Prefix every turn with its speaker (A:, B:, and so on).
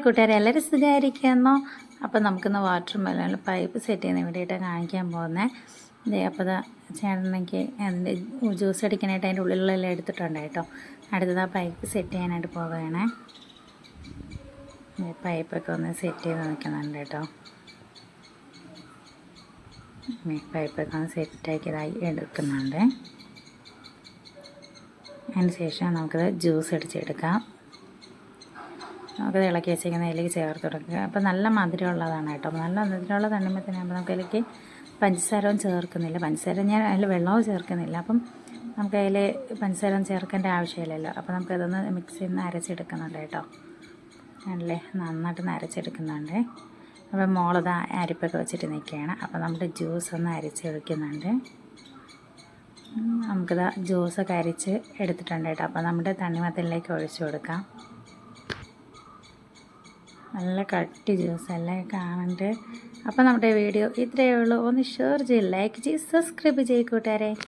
A: കൂട്ടുകാരെ എല്ലാവരും സുഖമായിരിക്കുന്നോ? അപ്പോൾ നമുക്കിന്ന് വാട്ടർ മെലണിൽ പൈപ്പ് സെറ്റ് ചെയ്യുന്ന വേണ്ടിയിട്ട് കാണിക്കാൻ പോകുന്നത്. അപ്പോൾ ചേട്ടനെനിക്ക് ജ്യൂസ് അടിക്കാനായിട്ട് അതിൻ്റെ ഉള്ളിലെല്ലാം എടുത്തിട്ടുണ്ട് കേട്ടോ. അടുത്തത് ആ പൈപ്പ് സെറ്റ് ചെയ്യാനായിട്ട് പോവുകയാണ്. പൈപ്പൊക്കെ ഒന്ന് സെറ്റ് ചെയ്ത് നിൽക്കുന്നുണ്ട് കേട്ടോ. പൈപ്പൊക്കെ ഒന്ന് സെറ്റാക്കിയതായി എടുക്കുന്നുണ്ട്. അതിന് ശേഷം നമുക്കത് ജ്യൂസ് അടിച്ചെടുക്കാം. നമുക്കത് ഇളക്കി വെച്ചിരിക്കുന്ന അതിലേക്ക് ചേർത്ത് കൊടുക്കുക. അപ്പോൾ നല്ല മധുരമുള്ളതാണ് കേട്ടോ. നല്ല മധുരമുള്ള തണ്ണിമത്തനാകുമ്പോൾ നമുക്കതിലേക്ക് പഞ്ചസാരവും ചേർക്കുന്നില്ല. പഞ്ചസാര ഞാൻ അതിൽ വെള്ളവും ചേർക്കുന്നില്ല. അപ്പം നമുക്കതിൽ പഞ്ചസാര ചേർക്കേണ്ട ആവശ്യമില്ലല്ലോ. അപ്പോൾ നമുക്കതൊന്ന് മിക്സിയിൽ നിന്ന് അരച്ചെടുക്കുന്നുണ്ട് കേട്ടോ. അല്ലേ നന്നായിട്ട് അരച്ചെടുക്കുന്നുണ്ട്. അപ്പോൾ മോളത് അരിപ്പൊക്കെ വെച്ചിട്ട് നിൽക്കുകയാണ്. അപ്പോൾ നമ്മുടെ ജ്യൂസ് ഒന്ന് അരച്ചെടുക്കുന്നുണ്ട്. നമുക്കത് ജ്യൂസൊക്കെ അരിച്ച് എടുത്തിട്ടുണ്ട് കേട്ടോ. അപ്പോൾ നമ്മുടെ തണ്ണിമത്തനിലേക്ക് ഒഴിച്ചു കൊടുക്കാം. നല്ല കട്ടി ജ്യൂസല്ലേ കാണണ്ട്. അപ്പോൾ നമ്മുടെ വീഡിയോ ഇത്രയേ ഉള്ളൂ. ഒന്ന് ഷെയർ ചെയ്ത് ലൈക്ക് ചെയ്ത് സബ്സ്ക്രൈബ് ചെയ്യ് കൂട്ടുകാരെ.